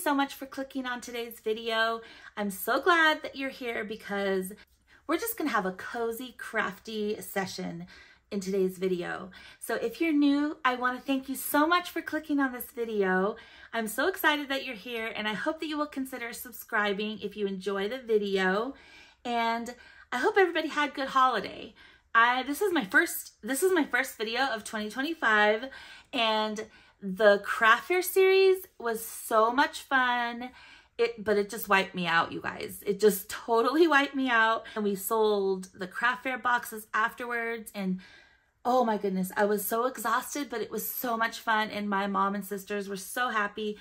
So much for clicking on today's video. I'm so glad that you're here because we're just gonna have a cozy, crafty session in today's video. So if you're new, I wanna thank you so much for clicking on this video. I'm so excited that you're here and I hope that you will consider subscribing if you enjoy the video. And I hope everybody had a good holiday. This is my first video of 2025 and the craft fair series was so much fun, but it just wiped me out, you guys. It just totally wiped me out. And we sold the craft fair boxes afterwards. And oh my goodness, I was so exhausted, but it was so much fun. And my mom and sisters were so happy.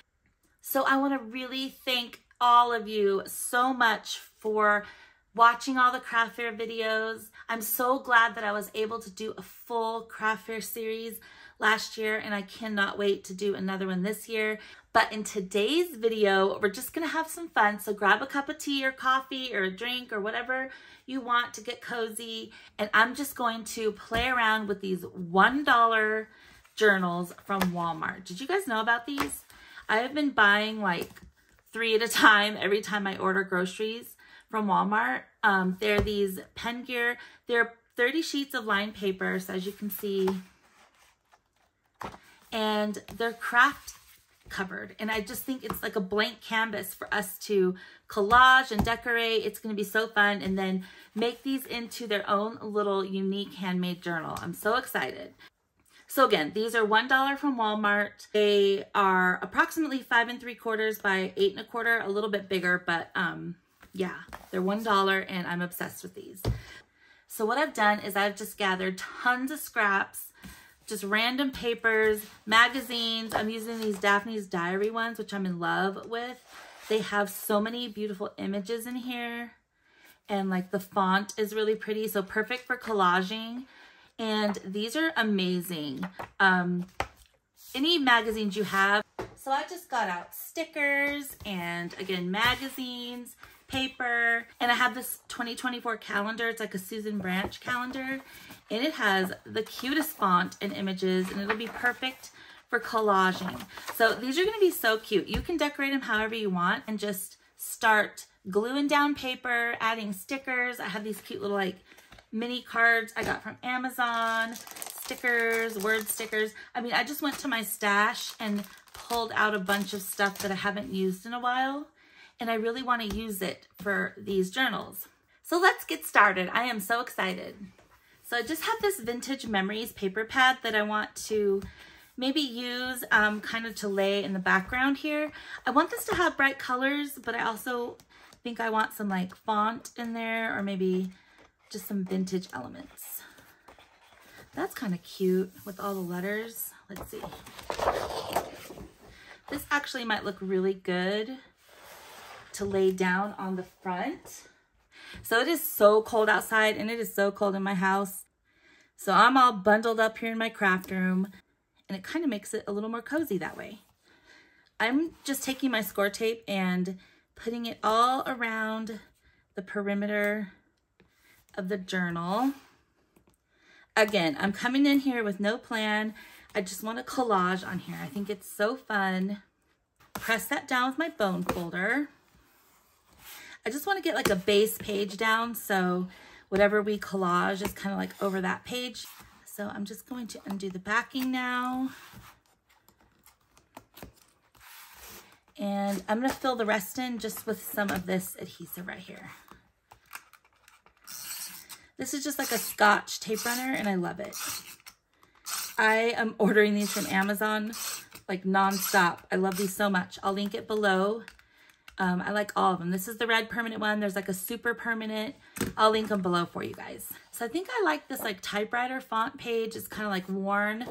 So I want to really thank all of you so much for watching all the craft fair videos. I'm so glad that I was able to do a full craft fair series last year, and I cannot wait to do another one this year. But in today's video, we're just gonna have some fun. So grab a cup of tea or coffee or a drink or whatever you want to get cozy. And I'm just going to play around with these $1 journals from Walmart. Did you guys know about these? I have been buying like 3 at a time every time I order groceries from Walmart. They're these pen gear. They're 30 sheets of lined paper, so as you can see, and they're craft covered. And I just think it's like a blank canvas for us to collage and decorate. It's going to be so fun. And then make these into their own little unique handmade journal. I'm so excited. So again, these are $1 from Walmart. They are approximately 5 3/4 by 8 1/4, a little bit bigger, but yeah, they're $1 and I'm obsessed with these. So what I've done is I've just gathered tons of scraps, just random papers, magazines. I'm using these Daphne's Diary ones, which I'm in love with. They have so many beautiful images in here. And like the font is really pretty, so perfect for collaging. And these are amazing. Any magazines you have. So I just got out stickers and again, magazines, paper, and I have this 2024 calendar. It's like a Susan Branch calendar, and it has the cutest font and images, and it'll be perfect for collaging. So these are going to be so cute. You can decorate them however you want and just start gluing down paper, adding stickers. I have these cute little like mini cards I got from Amazon, stickers, word stickers. I mean, I just went to my stash and pulled out a bunch of stuff that I haven't used in a while, and I really want to use it for these journals. So let's get started. I am so excited. So I just have this Vintage Memories paper pad that I want to maybe use kind of to lay in the background here. I want this to have bright colors, but I also think I want some like font in there or maybe just some vintage elements. That's kind of cute with all the letters. Let's see. This actually might look really good to lay down on the front. So it is so cold outside and it is so cold in my house. So I'm all bundled up here in my craft room and it kind of makes it a little more cozy that way. I'm just taking my Scor Tape and putting it all around the perimeter of the journal. Again, I'm coming in here with no plan. I just want to collage on here. I think it's so fun. Press that down with my bone folder. I just want to get like a base page down, so whatever we collage is kind of like over that page. So I'm just going to undo the backing now. And I'm going to fill the rest in just with some of this adhesive right here. This is just like a Scotch tape runner and I love it. I am ordering these from Amazon like nonstop. I love these so much. I'll link it below. I like all of them. This is the red permanent one. There's like a super permanent. I'll link them below for you guys. So I think I like this like typewriter font page. It's kind of like worn.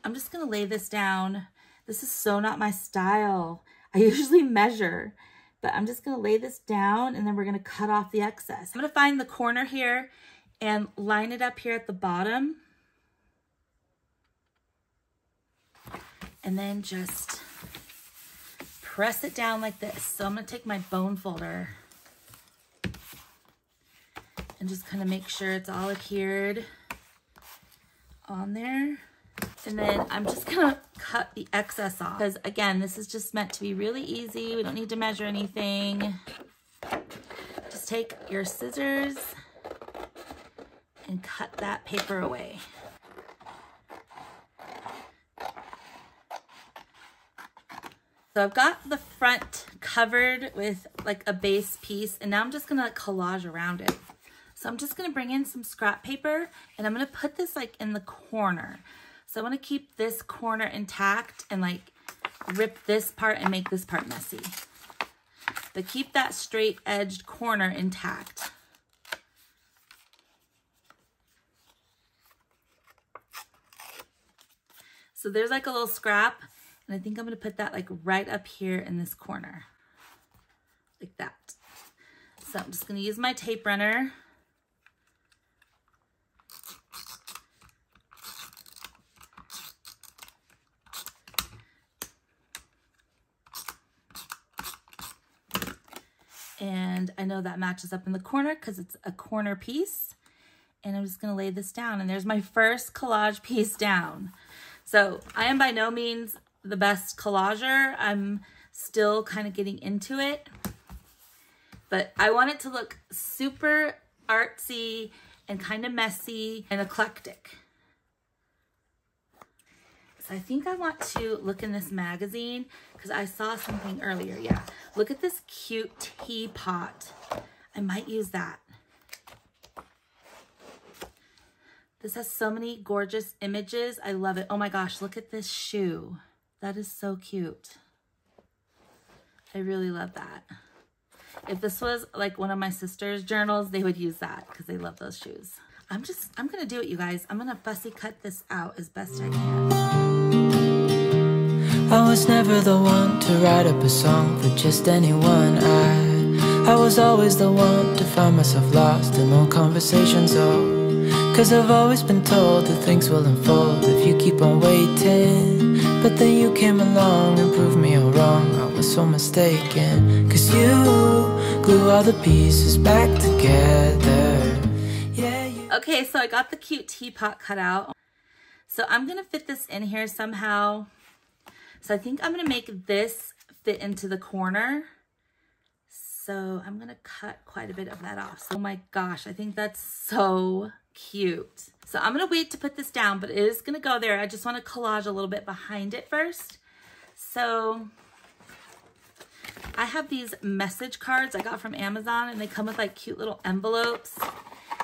I'm just going to lay this down. This is so not my style. I usually measure, but I'm just going to lay this down and then we're going to cut off the excess. I'm going to find the corner here and line it up here at the bottom. And then just press it down like this. So I'm going to take my bone folder and just kind of make sure it's all adhered on there. And then I'm just gonna cut the excess off because again, this is just meant to be really easy. We don't need to measure anything. Just take your scissors and cut that paper away. So I've got the front covered with like a base piece, and now I'm just gonna collage around it. So I'm just gonna bring in some scrap paper and I'm gonna put this like in the corner. So I wanna keep this corner intact and like rip this part and make this part messy. But keep that straight edged corner intact. So there's like a little scrap, and I think I'm gonna put that like right up here in this corner, like that. So I'm just gonna use my tape runner. And I know that matches up in the corner because it's a corner piece. And I'm just gonna lay this down, and there's my first collage piece down. So I am by no means the best collager. I'm still kind of getting into it, but I want it to look super artsy and kind of messy and eclectic. So I think I want to look in this magazine because I saw something earlier. Yeah, look at this cute teapot. I might use that. This has so many gorgeous images. I love it. Oh my gosh, look at this shoe. That is so cute. I really love that. If this was like one of my sister's journals, they would use that because they love those shoes. I'm gonna do it, you guys. I'm gonna fussy cut this out as best I can. I was never the one to write up a song for just anyone. I was always the one to find myself lost in long conversations. Cause I've always been told that things will unfold if you keep on waiting. But then you came along and proved me all wrong. I was so mistaken. Cause you glue all the pieces back together. Yeah, okay, so I got the cute teapot cut out. So I'm gonna fit this in here somehow. So I think I'm gonna make this fit into the corner. So I'm gonna cut quite a bit of that off. So, oh my gosh, I think that's so cute. So I'm gonna wait to put this down, but it is gonna go there. I just wanna collage a little bit behind it first. So I have these message cards I got from Amazon, and they come with like cute little envelopes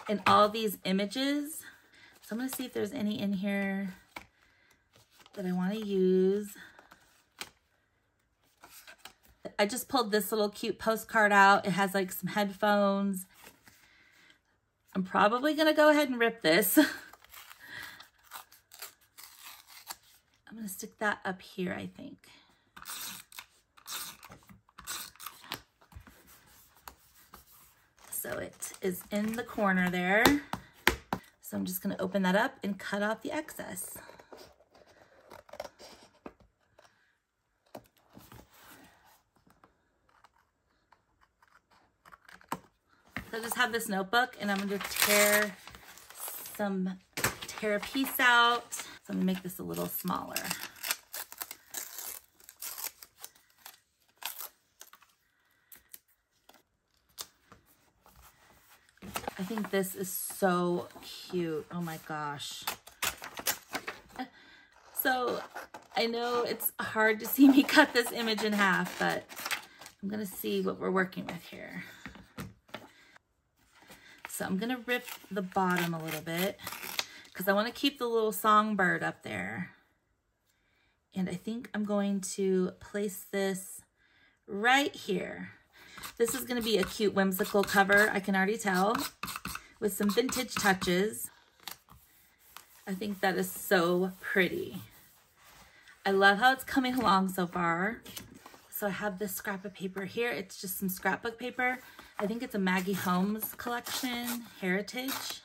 and all these images. So I'm gonna see if there's any in here that I wanna use. I just pulled this little cute postcard out. It has like some headphones. I'm probably gonna go ahead and rip this. I'm gonna stick that up here, I think. So it is in the corner there. So I'm just gonna open that up and cut off the excess. So I just have this notebook, and I'm going to tear a piece out. So I'm going to make this a little smaller. I think this is so cute. Oh my gosh. So I know it's hard to see me cut this image in half, but I'm going to see what we're working with here. So I'm gonna rip the bottom a little bit because I want to keep the little songbird up there. And I think I'm going to place this right here. This is gonna be a cute whimsical cover, I can already tell, with some vintage touches. I think that is so pretty. I love how it's coming along so far. So I have this scrap of paper here. It's just some scrapbook paper. I think it's a Maggie Holmes collection, Heritage.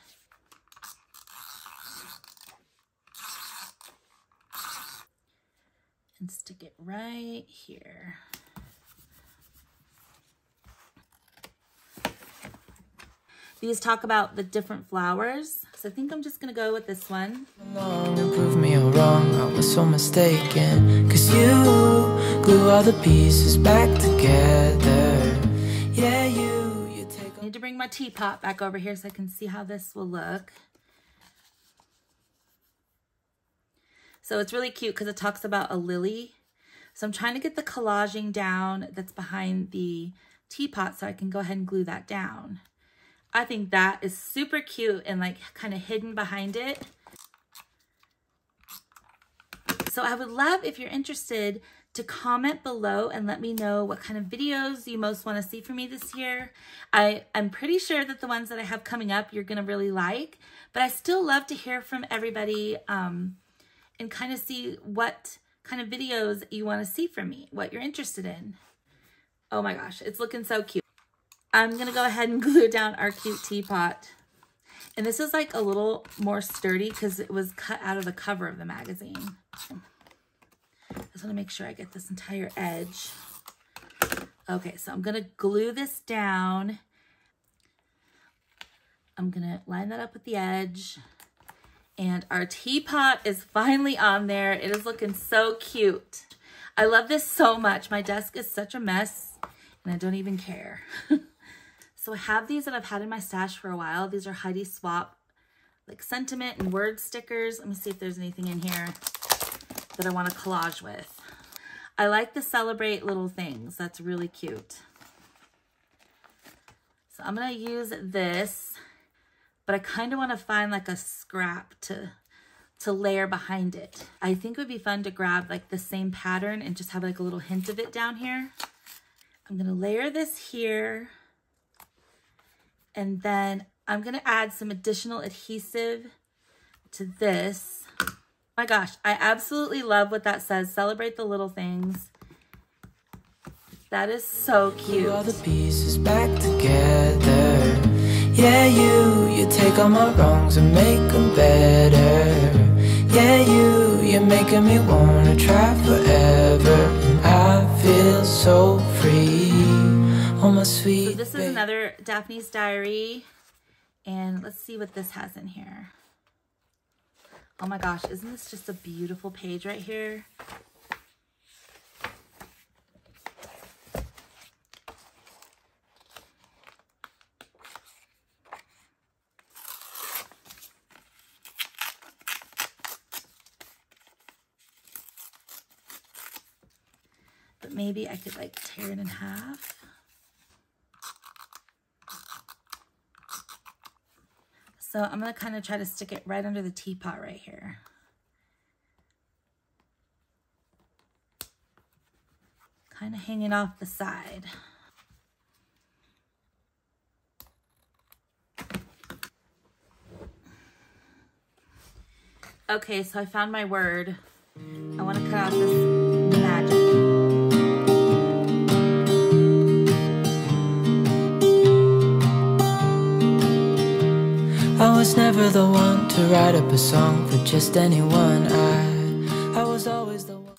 And stick it right here. These talk about the different flowers. So I think I'm just gonna go with this one. Prove me wrong, I was so mistaken. 'Cause you glue all the pieces back together. Yeah, you take. I need to bring my teapot back over here so I can see how this will look. So it's really cute because it talks about a lily. So I'm trying to get the collaging down that's behind the teapot so I can go ahead and glue that down. I think that is super cute and like kind of hidden behind it. So I would love, if you're interested, to comment below and let me know what kind of videos you most want to see from me this year. I'm pretty sure that the ones that I have coming up you're going to really like, but I still love to hear from everybody and kind of see what kind of videos you want to see from me, what you're interested in. Oh my gosh, it's looking so cute. I'm going to go ahead and glue down our cute teapot. And this is like a little more sturdy because it was cut out of the cover of the magazine. I just want to make sure I get this entire edge. Okay, so I'm going to glue this down. I'm going to line that up with the edge. And our teapot is finally on there. It is looking so cute. I love this so much. My desk is such a mess and I don't even care. So I have these that I've had in my stash for a while. These are Heidi Swap, like sentiment and word stickers. Let me see if there's anything in here that I want to collage with. I like the celebrate little things. That's really cute. So I'm going to use this, but I kind of want to find like a scrap to layer behind it. I think it would be fun to grab like the same pattern and just have like a little hint of it down here. I'm going to layer this here. And then I'm going to add some additional adhesive to this. Oh my gosh, I absolutely love what that says. Celebrate the little things. That is so cute. All the pieces back together. Yeah, you take all my wrongs and make them better. Yeah, you're making me wanna try forever. And I feel so free. Oh, my sweet. So this is another Daphne's Diary. And let's see what this has in here. Oh my gosh, isn't this just a beautiful page right here? But maybe I could like tear it in half. So I'm going to kind of try to stick it right under the teapot right here. Kind of hanging off the side. Okay, so I found my word. I want to cut out this magic. I was never the one to write up a song for just anyone. I was always the one.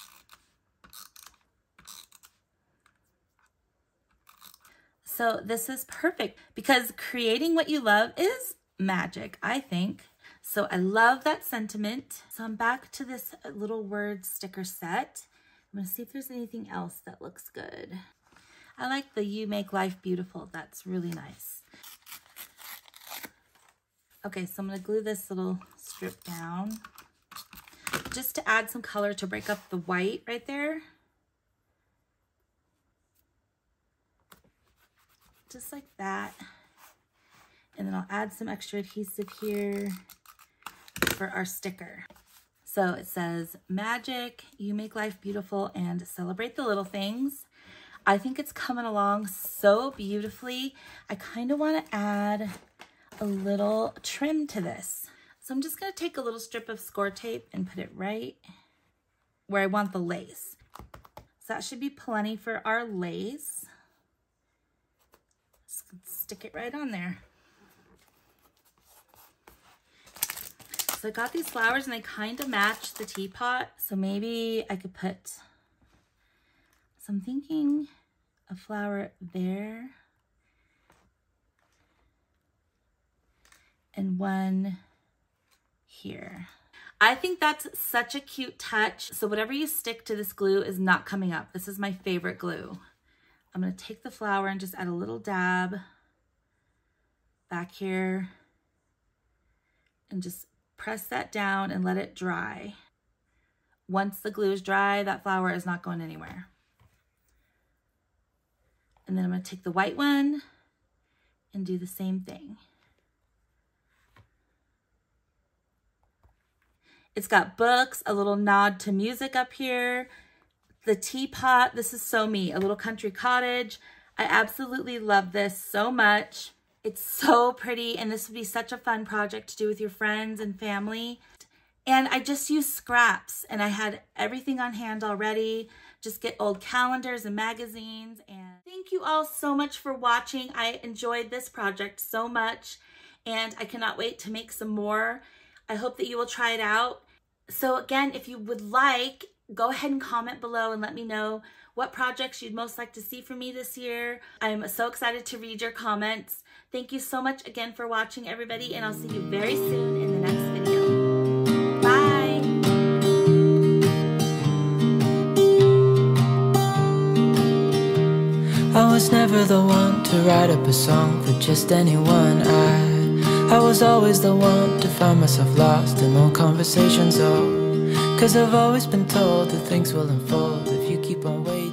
So this is perfect because creating what you love is magic, I think. So I love that sentiment. So I'm back to this little word sticker set. I'm gonna see if there's anything else that looks good. I like the "You Make Life Beautiful." That's really nice. Okay, so I'm gonna glue this little strip down just to add some color to break up the white right there. Just like that. And then I'll add some extra adhesive here for our sticker. So it says, magic, you make life beautiful, and celebrate the little things. I think it's coming along so beautifully. I kind of want to add a little trim to this. So I'm just going to take a little strip of Scor Tape and put it right where I want the lace. So that should be plenty for our lace. Just stick it right on there. So I got these flowers and they kind of match the teapot. So maybe I could put, so I'm thinking a flower there. and one here. I think that's such a cute touch. So whatever you stick to this glue is not coming up. This is my favorite glue. I'm gonna take the flower and just add a little dab back here and just press that down and let it dry. Once the glue is dry, that flower is not going anywhere. And then I'm gonna take the white one and do the same thing. It's got books, a little nod to music up here, the teapot. This is so me, a little country cottage. I absolutely love this so much. It's so pretty, and this would be such a fun project to do with your friends and family. And I just used scraps, and I had everything on hand already. Just get old calendars and magazines. And thank you all so much for watching. I enjoyed this project so much, and I cannot wait to make some more. I hope that you will try it out. So again, if you would like, go ahead and comment below and let me know what projects you'd most like to see from me this year. I'm so excited to read your comments. Thank you so much again for watching, everybody, and I'll see you very soon in the next video. Bye! I was never the one to write up a song for just anyone. I was always the one to find myself lost in long conversations. Oh, 'cause I've always been told that things will unfold if you keep on waiting.